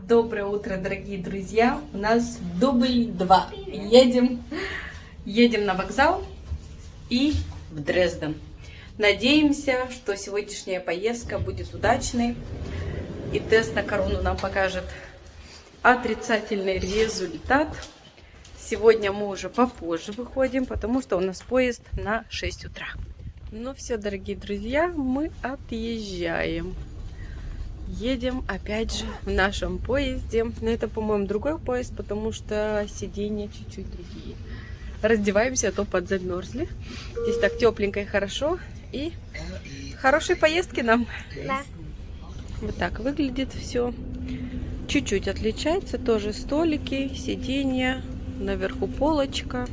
Доброе утро, дорогие друзья! У нас дубль 2. Едем на вокзал и в Дрезден. Надеемся, что сегодняшняя поездка будет удачной. И тест на корону нам покажет отрицательный результат. Сегодня мы уже попозже выходим, потому что у нас поезд на 6 утра. Ну все, дорогие друзья, мы отъезжаем. Едем опять же в нашем поезде. Но это, по-моему, другой поезд, потому что сиденья чуть-чуть другие. Раздеваемся, а то подзамерзли. Здесь так тепленько и хорошо. И хорошей поездки нам. Да. Вот так выглядит все. Чуть-чуть отличается. Тоже столики, сиденья. Наверху полочка,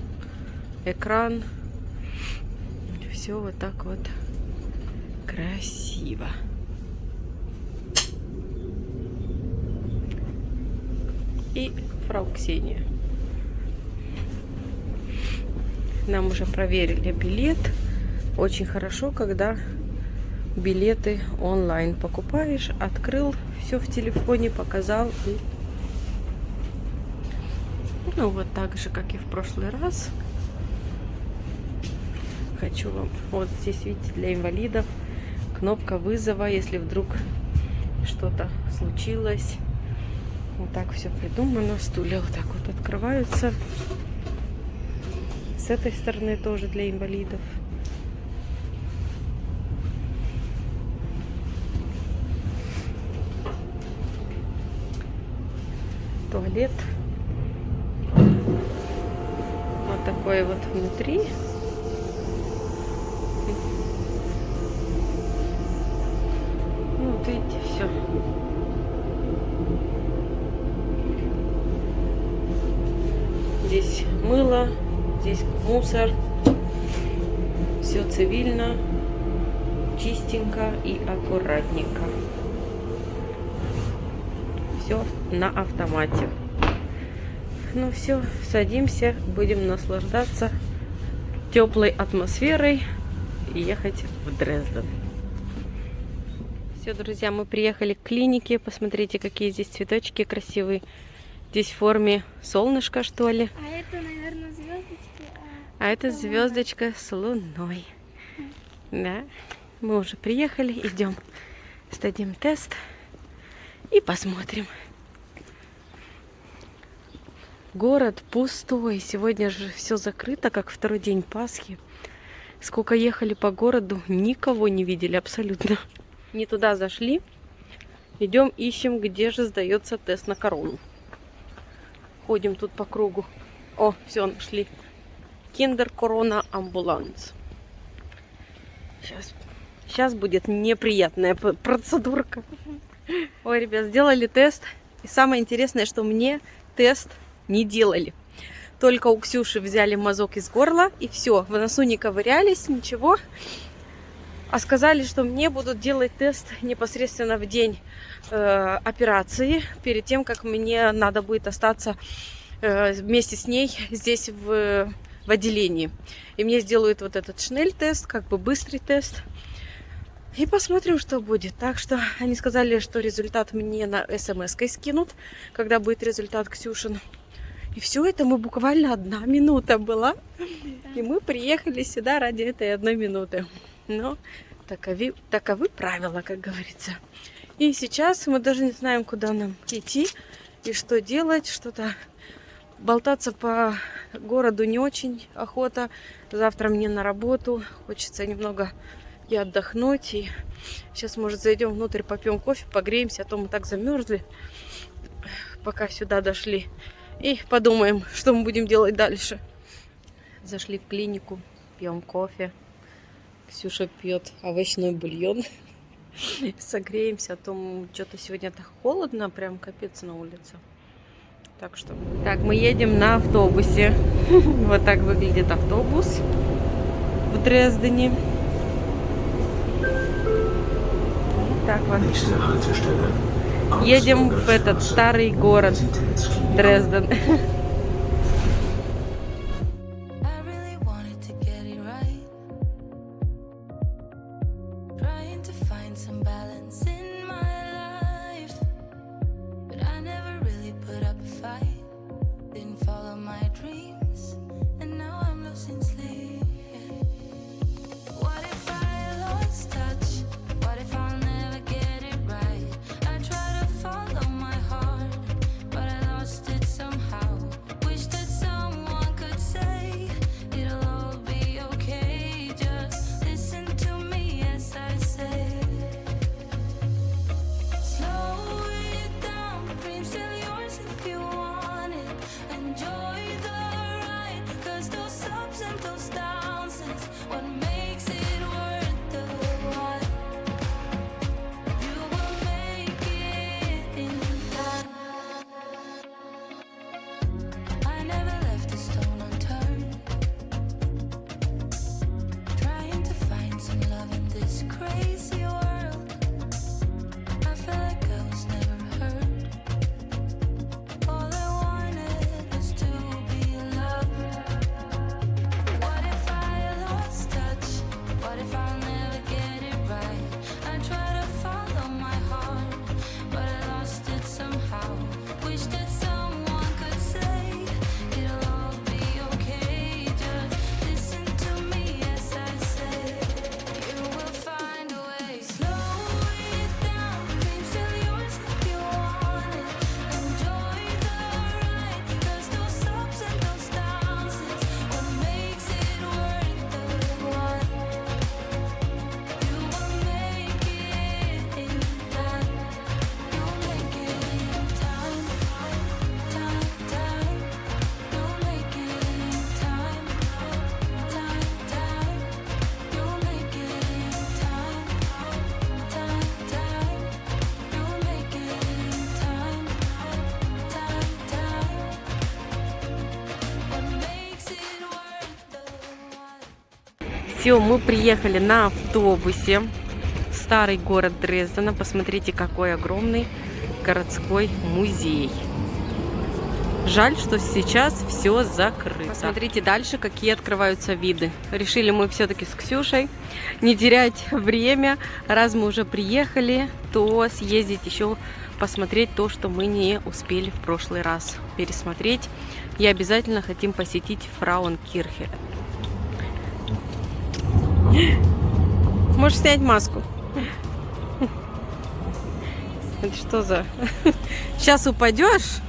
экран. Все вот так вот красиво. И фрау Ксения. Нам уже проверили билет. Очень хорошо, когда билеты онлайн покупаешь. Открыл, все в телефоне показал. И... ну вот так же, как и в прошлый раз. Хочу вам... вот здесь, видите, для инвалидов кнопка вызова, если вдруг что-то случилось. Вот так все придумано. Стулья вот так вот открываются. С этой стороны тоже для инвалидов. Туалет. Вот такой вот внутри. Ну, вот видите, все. Здесь мыло, здесь мусор. Все цивильно, чистенько и аккуратненько. Все на автомате. Ну все, садимся, будем наслаждаться теплой атмосферой и ехать в Дрезден. Все, друзья, мы приехали к клинике. Посмотрите, какие здесь цветочки красивые. Здесь в форме солнышка, что ли. А это, наверное, звездочки. А это звездочка с луной. Да. Мы уже приехали, идем, сдадим тест и посмотрим. Город пустой. Сегодня же все закрыто, как второй день Пасхи. Сколько ехали по городу, никого не видели абсолютно. Не туда зашли. Идем, ищем, где же сдается тест на корону. Ходим тут по кругу. О, все, нашли. Kinder Corona Ambulance. Сейчас будет неприятная процедурка. Ой, ребят, сделали тест. И самое интересное, что мне тест не делали. Только у Ксюши взяли мазок из горла, и все. В носу не ковырялись, ничего. А сказали, что мне будут делать тест непосредственно в день операции, перед тем, как мне надо будет остаться вместе с ней здесь в отделении. И мне сделают вот этот шнель-тест, как бы быстрый тест. И посмотрим, что будет. Так что они сказали, что результат мне на смс-кой скинут, когда будет результат Ксюшин. И все это мы буквально 1 минута была. И мы приехали сюда ради этой 1 минуты. Но таковы правила, как говорится. И сейчас мы даже не знаем, куда нам идти и что делать. Что-то болтаться по городу не очень охота. Завтра мне на работу. Хочется немного и отдохнуть. И сейчас, может, зайдем внутрь, попьем кофе, погреемся. А то мы так замерзли, пока сюда дошли. И подумаем, что мы будем делать дальше. Зашли в клинику, пьем кофе. Ксюша пьет овощной бульон. Согреемся, а то что-то сегодня так холодно, прям капец на улице. Так что... так, мы едем на автобусе. Вот так выглядит автобус в Дрездене. Так вот. Едем в этот старый город Дрезден. Some balance in my life, but I never Все, мы приехали на автобусе в старый город Дрездена. Посмотрите, какой огромный городской музей. Жаль, что сейчас все закрыто. Посмотрите дальше, какие открываются виды. Решили мы все-таки с Ксюшей не терять время. Раз мы уже приехали, то съездить еще посмотреть то, что мы не успели в прошлый раз пересмотреть. И обязательно хотим посетить Фрауенкирхе. Можешь снять маску. Это что за... Сейчас упадешь?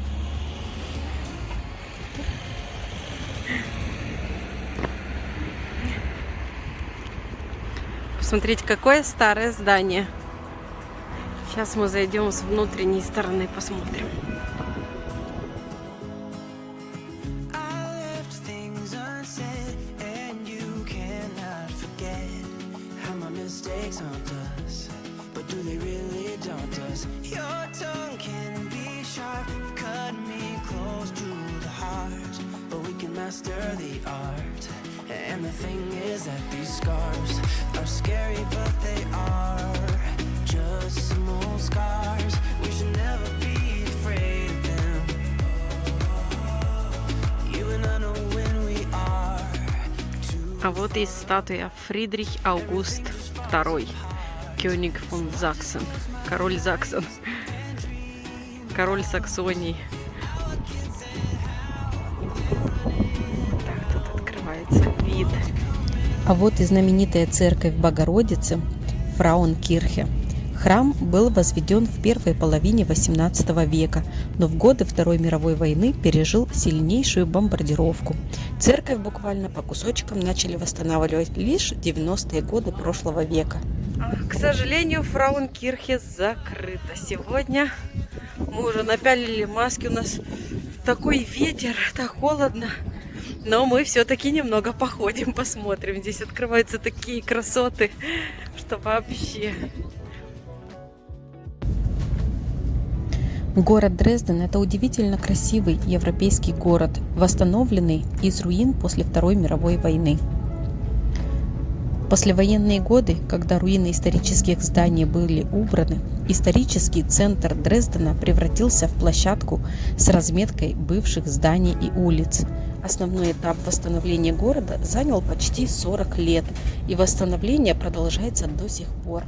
Посмотрите, какое старое здание. Сейчас мы зайдем с внутренней стороны, посмотрим. And the thing is that these scars are scary, but they are just some old scars. We should never be afraid of them. You and I know when we are. А вот и статуя Фридрих Аугуст II, Кёниг фон Заксен, король Заксен, король Саксонии. Вид. А вот и знаменитая церковь Богородицы Фрауенкирхе. Храм был возведен в первой половине XVIII века, но в годы Второй мировой войны пережил сильнейшую бомбардировку. Церковь буквально по кусочкам начали восстанавливать лишь 90-е годы прошлого века. К сожалению, Фрауенкирхе закрыта. Сегодня мы уже напялили маски, у нас такой ветер, так холодно. Но мы все-таки немного походим, посмотрим. Здесь открываются такие красоты, что вообще... Город Дрезден – это удивительно красивый европейский город, восстановленный из руин после Второй мировой войны. В послевоенные годы, когда руины исторических зданий были убраны, исторический центр Дрездена превратился в площадку с разметкой бывших зданий и улиц. Основной этап восстановления города занял почти 40 лет, и восстановление продолжается до сих пор.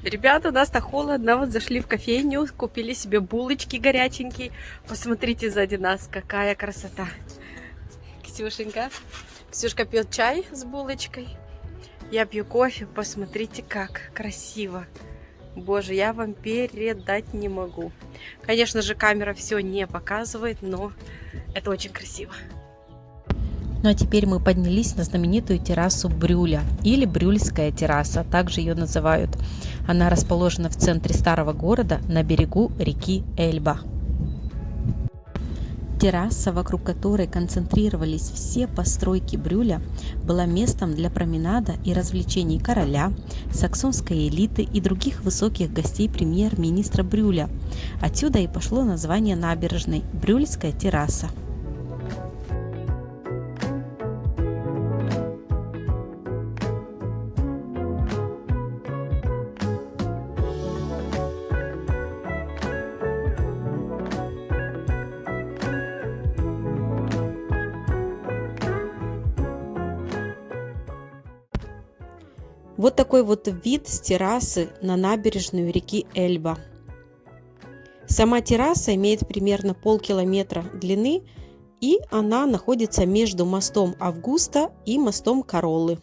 Ребята, у нас так холодно, вот зашли в кофейню, купили себе булочки горяченькие. Посмотрите сзади нас, какая красота. Ксюшенька. Ксюшка пьет чай с булочкой. Я пью кофе, посмотрите, как красиво. Боже, я вам передать не могу. Конечно же, камера все не показывает, но это очень красиво. Ну а теперь мы поднялись на знаменитую террасу Брюля, или Брюльская терраса, также ее называют. Она расположена в центре старого города на берегу реки Эльба. Терраса, вокруг которой концентрировались все постройки Брюля, была местом для променада и развлечений короля, саксонской элиты и других высоких гостей премьер-министра Брюля. Отсюда и пошло название набережной – Брюльская терраса. Вот такой вот вид с террасы на набережную реки Эльба. Сама терраса имеет примерно полкилометра длины, и она находится между мостом Августа и мостом Короллы.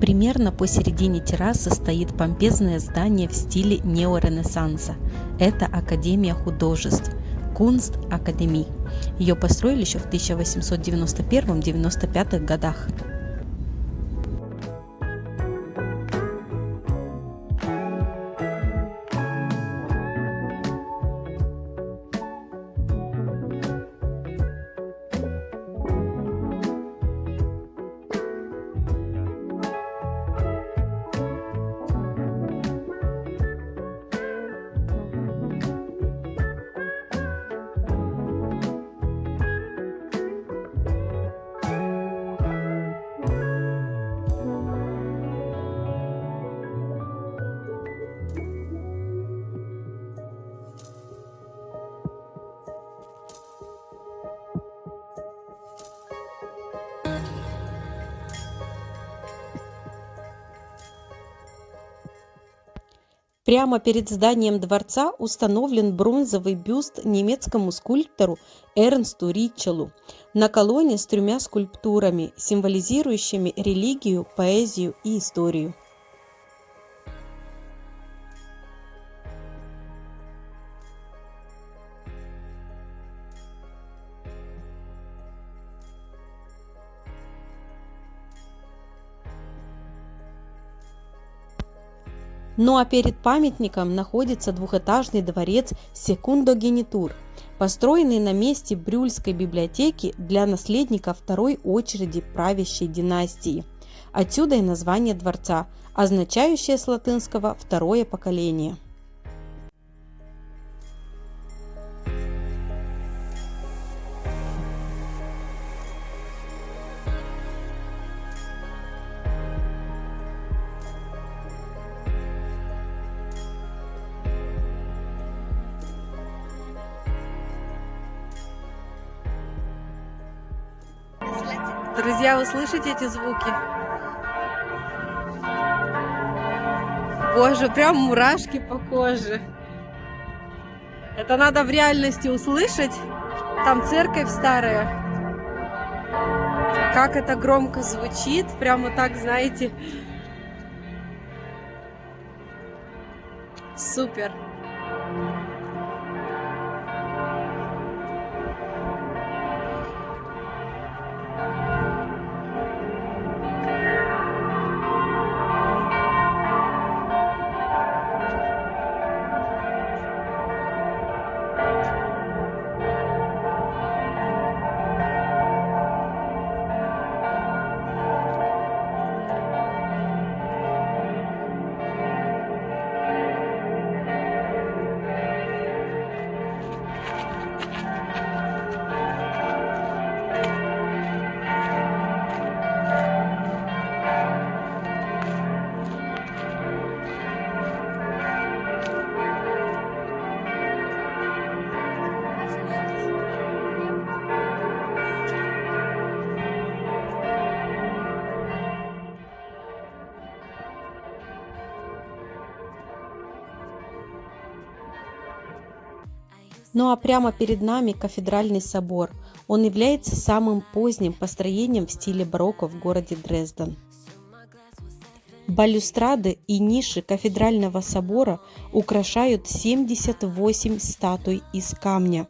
Примерно посередине террасы стоит помпезное здание в стиле неоренессанса. Это Академия художеств Kunst-Akademie. Ее построили еще в 1891-95 годах. Прямо перед зданием дворца установлен бронзовый бюст немецкому скульптору Эрнсту Ричелу на колонне с 3 скульптурами, символизирующими религию, поэзию и историю. Ну а перед памятником находится двухэтажный дворец Секундогенитур, построенный на месте Брюльской библиотеки для наследников второй очереди правящей династии. Отсюда и название дворца, означающее с латынского «второе поколение». Друзья, вы слышите эти звуки? Боже, прям мурашки по коже. Это надо в реальности услышать. Там церковь старая. Как это громко звучит. Прямо так, знаете. Супер. Ну а прямо перед нами кафедральный собор. Он является самым поздним построением в стиле барокко в городе Дрезден. Балюстрады и ниши кафедрального собора украшают 78 статуй из камня.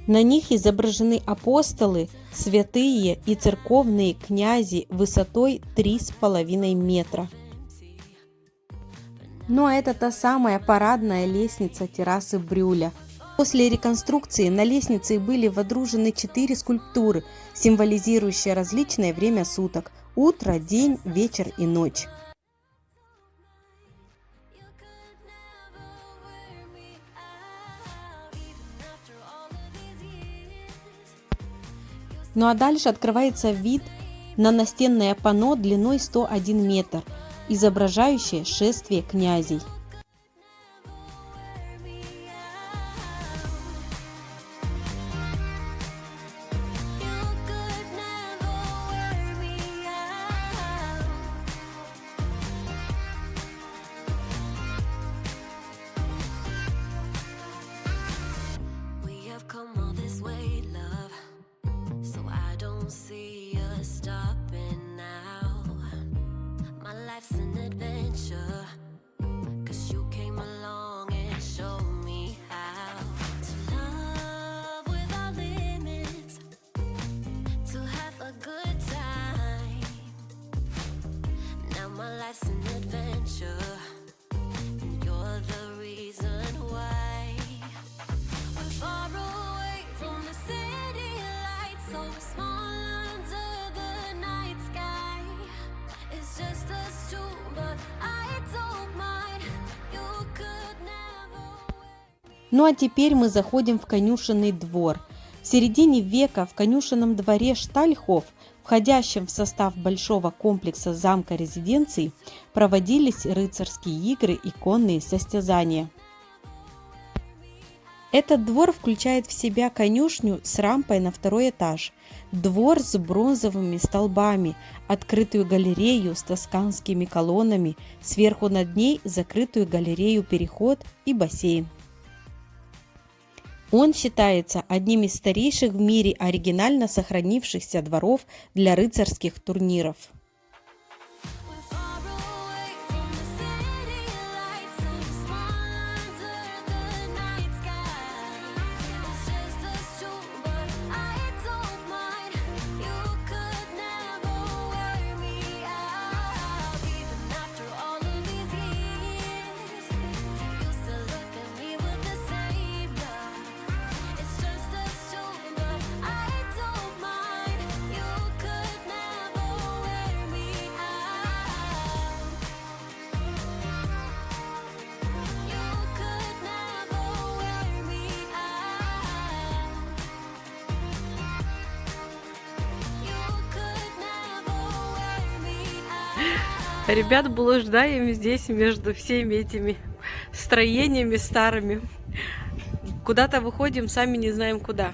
На них изображены апостолы, святые и церковные князи высотой 3,5 метра. Ну а это та самая парадная лестница террасы Брюля. После реконструкции на лестнице были водружены 4 скульптуры, символизирующие различное время суток – утро, день, вечер и ночь. Ну а дальше открывается вид на настенное панно длиной 101 метр, изображающее шествие князей. Life's an adventure, 'cause you came along and showed me how to love without limits, to have a good time. Now my life's an adventure, and you're the reason why. We're far away from the city lights, so small under the night sky. It's just us two, but I don't mind. You could never. Ну а теперь мы заходим в конюшенный двор. В середине века в конюшенном дворе Штальхоф, входящем в состав большого комплекса замка-резиденций, проводились рыцарские игры и конные состязания. Этот двор включает в себя конюшню с рампой на 2-й этаж, двор с бронзовыми столбами, открытую галерею с тосканскими колоннами, сверху над ней закрытую галерею-переход и бассейн. Он считается одним из старейших в мире оригинально сохранившихся дворов для рыцарских турниров. Ребят, блуждаем здесь между всеми этими строениями старыми. Куда-то выходим, сами не знаем куда.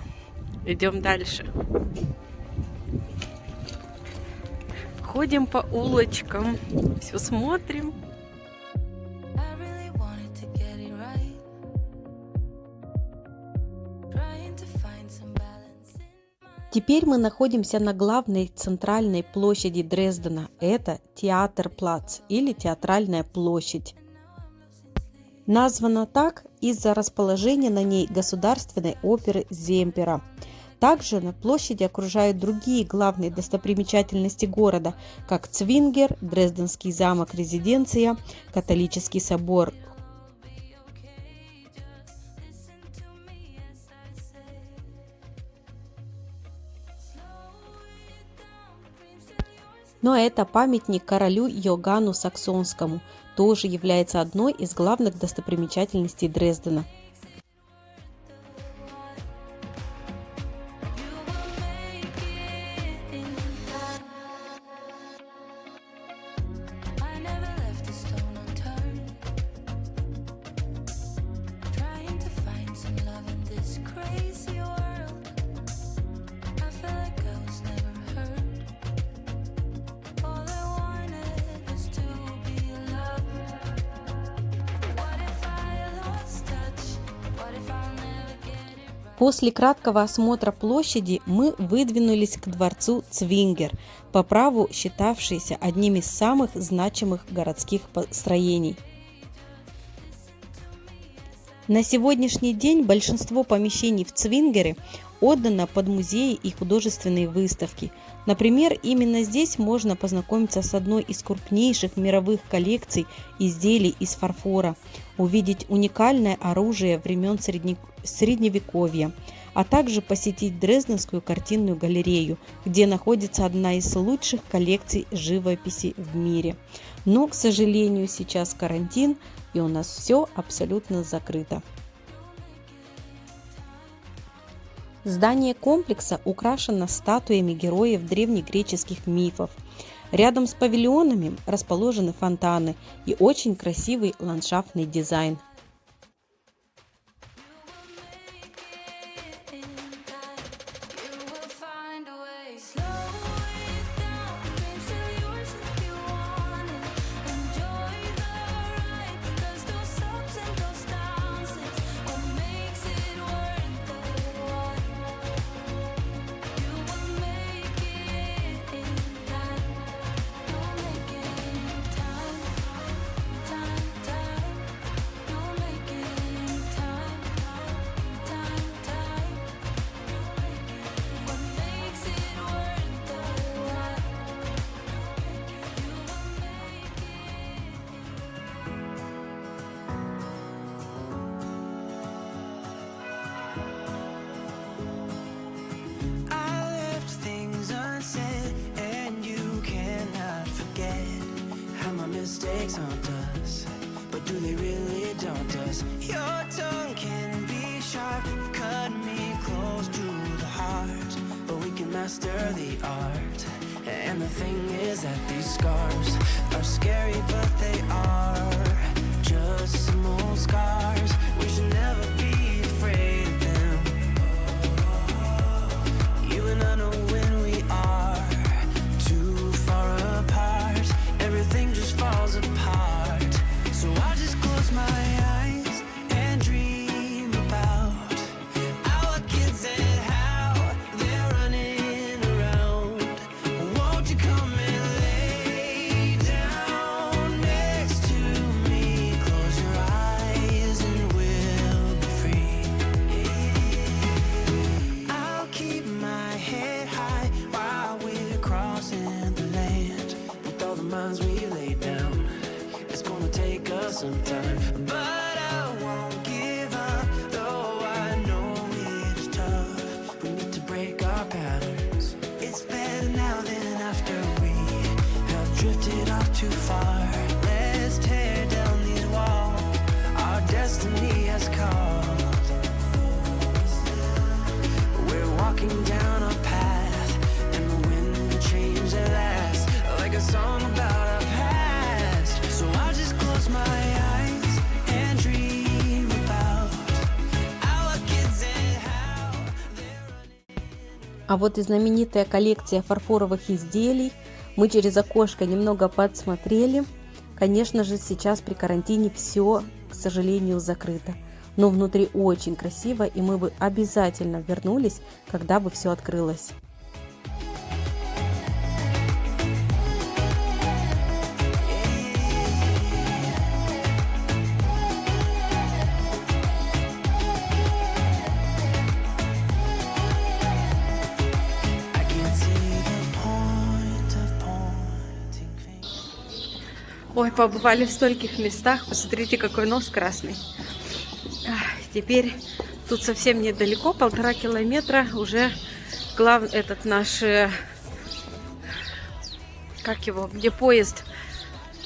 Идем дальше. Ходим по улочкам, все смотрим. I really wanted to get it right, trying to find some balance in. Теперь мы находимся на главной центральной площади Дрездена. Это Театерплац или Театральная площадь. Названа так из-за расположения на ней государственной оперы Земпера. Также на площади окружают другие главные достопримечательности города, как Цвингер, Дрезденский замок-резиденция, католический собор. Но это памятник королю Йоганну Саксонскому, тоже является одной из главных достопримечательностей Дрездена. I never left a stone unturned, trying to find some love in this crazy world. I felt like I was never heard. All I wanted was to be loved. What if I lost touch? После краткого осмотра площади мы выдвинулись к дворцу Цвингер, по праву считавшийся одним из самых значимых городских строений. На сегодняшний день большинство помещений в Цвингере отдано под музеи и художественные выставки. Например, именно здесь можно познакомиться с одной из крупнейших мировых коллекций изделий из фарфора, увидеть уникальное оружие времен Средневековья, а также посетить Дрезденскую картинную галерею, где находится одна из лучших коллекций живописи в мире. Но, к сожалению, сейчас карантин, и у нас все абсолютно закрыто. Здание комплекса украшено статуями героев древнегреческих мифов. Рядом с павильонами расположены фонтаны и очень красивый ландшафтный дизайн. Mistakes haunt us, but do they really daunt us? Your tongue can be sharp, cut me close to the heart, but we can master the art. And the thing is that these scars are scary, but they are just some old scars. We should never be afraid of them. You and I know when we are too far apart, everything just falls apart. So I just close my eyes and dream about our kids and how they're running around. Won't you come and lay down next to me? Close your eyes and we'll be free. I'll keep my head high while we're crossing the land. With all the minds we laid down, it's gonna take us some time, but I won't give up, though I know it's tough. We need to break our patterns. It's better now than after we have drifted off too far. Let's tear down these walls, our destiny has called. We're walking down a path, and the wind will change at last, like a song about our past. So I'll just close my eyes and dream about our kids and how they're А вот и знаменитая коллекция фарфоровых изделий мы через окошко немного подсмотрели. Конечно же, сейчас при карантине все, к сожалению, закрыто. Но внутри очень красиво, и мы бы обязательно вернулись, когда бы все открылось. I can't see the point of pointing fingers. Ой, побывали в стольких местах. Посмотрите, какой нос красный. Теперь тут совсем недалеко, 1,5 километра, уже этот наш, как его, где поезд,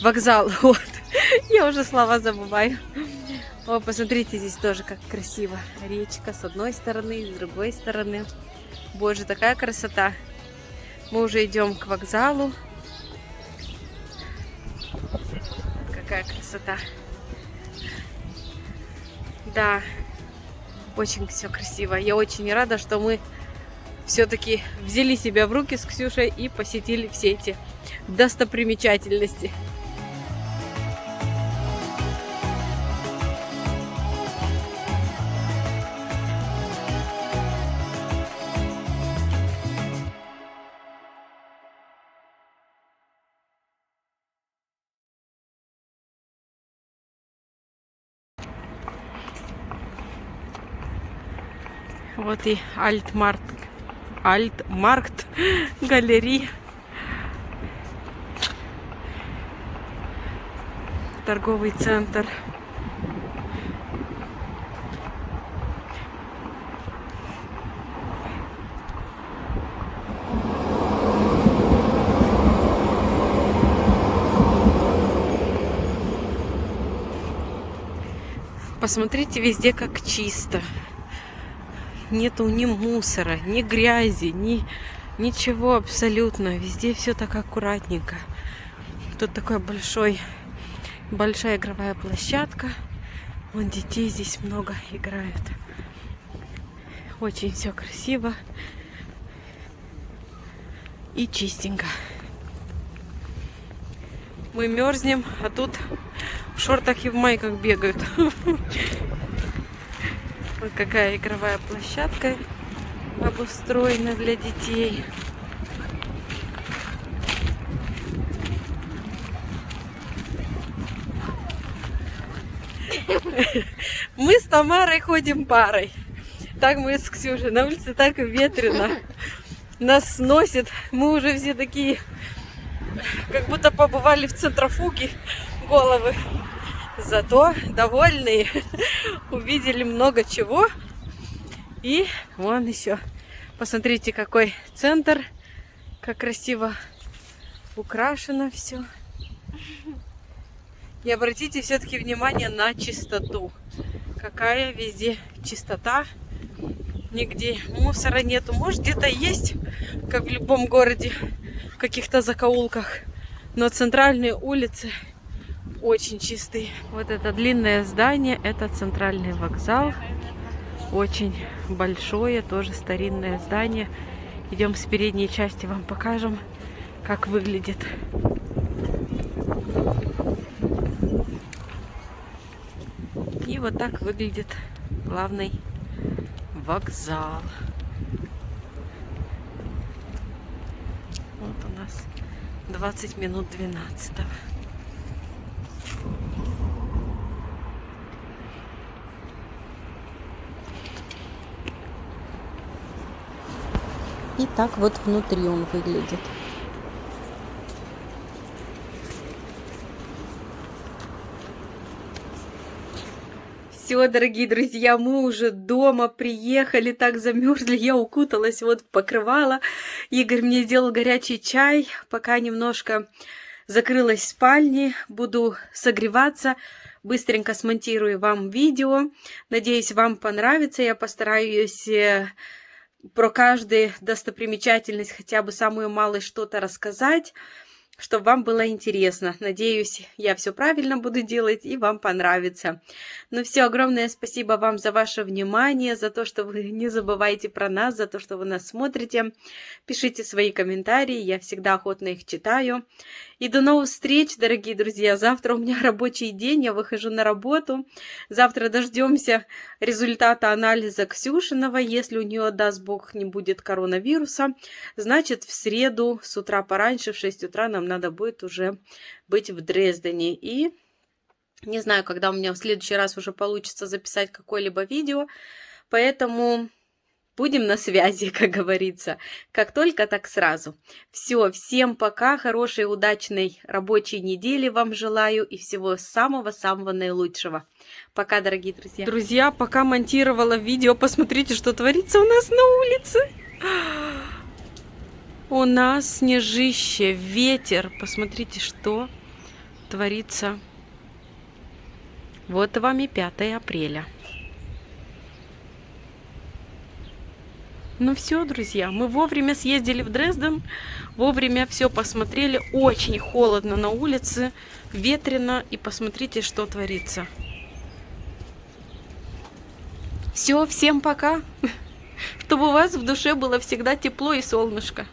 вокзал. Вот. Я уже слова забываю. О, посмотрите, здесь тоже как красиво. Речка с одной стороны, с другой стороны. Боже, такая красота. Мы уже идем к вокзалу. Какая красота. Да, очень все красиво. Я очень рада, что мы все-таки взяли себя в руки с Ксюшей и посетили все эти достопримечательности. Вот и Альтмаркт галерея. Торговый центр. Посмотрите везде, как чисто. Нету ни мусора, ни грязи, ничего абсолютно. Везде все так аккуратненько. Тут такой большая игровая площадка. Вон детей здесь много играют. Очень все красиво и чистенько. Мы мерзнем, а тут в шортах и в майках бегают. Вот какая игровая площадка обустроена для детей. Мы с Тамарой ходим парой. Так мы с Ксюшей. На улице так ветрено. Нас сносит. Мы уже все такие, как будто побывали в центрофуге головы. Зато довольные. Увидели много чего. И вон еще. Посмотрите, какой центр. Как красиво украшено все. И обратите все-таки внимание на чистоту. Какая везде чистота. Нигде мусора нету. Может, где-то есть, как в любом городе, в каких-то закоулках. Но центральные улицы очень чистые. Вот это длинное здание, это центральный вокзал. Очень большое, тоже старинное здание. Идем с передней части, вам покажем, как выглядит. И вот так выглядит главный вокзал. Вот у нас 20 минут 12-го. И так вот внутри он выглядит. Все, дорогие друзья, мы уже дома приехали, так замерзли, я укуталась вот в покрывало. Игорь мне сделал горячий чай, пока немножко закрылась в спальне, буду согреваться. Быстренько смонтирую вам видео. Надеюсь, вам понравится. Я постараюсь про каждую достопримечательность хотя бы самую малую что-то рассказать, чтобы вам было интересно. Надеюсь, я все правильно буду делать и вам понравится. Ну все, огромное спасибо вам за ваше внимание, за то, что вы не забываете про нас, за то, что вы нас смотрите. Пишите свои комментарии, я всегда охотно их читаю. И до новых встреч, дорогие друзья. Завтра у меня рабочий день, я выхожу на работу. Завтра дождемся результата анализа Ксюшиного. Если у нее, даст Бог, не будет коронавируса, значит в среду с утра пораньше, в 6 утра нам надо будет уже быть в Дрездене. И не знаю, когда у меня в следующий раз уже получится записать какое-либо видео, поэтому будем на связи, как говорится. Как только, так сразу. Все, всем пока, хорошей, удачной рабочей недели вам желаю и всего самого-самого наилучшего. Пока, дорогие друзья. Друзья, пока монтировала видео, посмотрите, что творится у нас на улице. У нас снежище, ветер. Посмотрите, что творится. Вот вам и 5 апреля. Ну все, друзья, мы вовремя съездили в Дрезден, вовремя все посмотрели. Очень холодно на улице, ветрено, и посмотрите, что творится. Все, всем пока. Чтобы у вас в душе было всегда тепло и солнышко.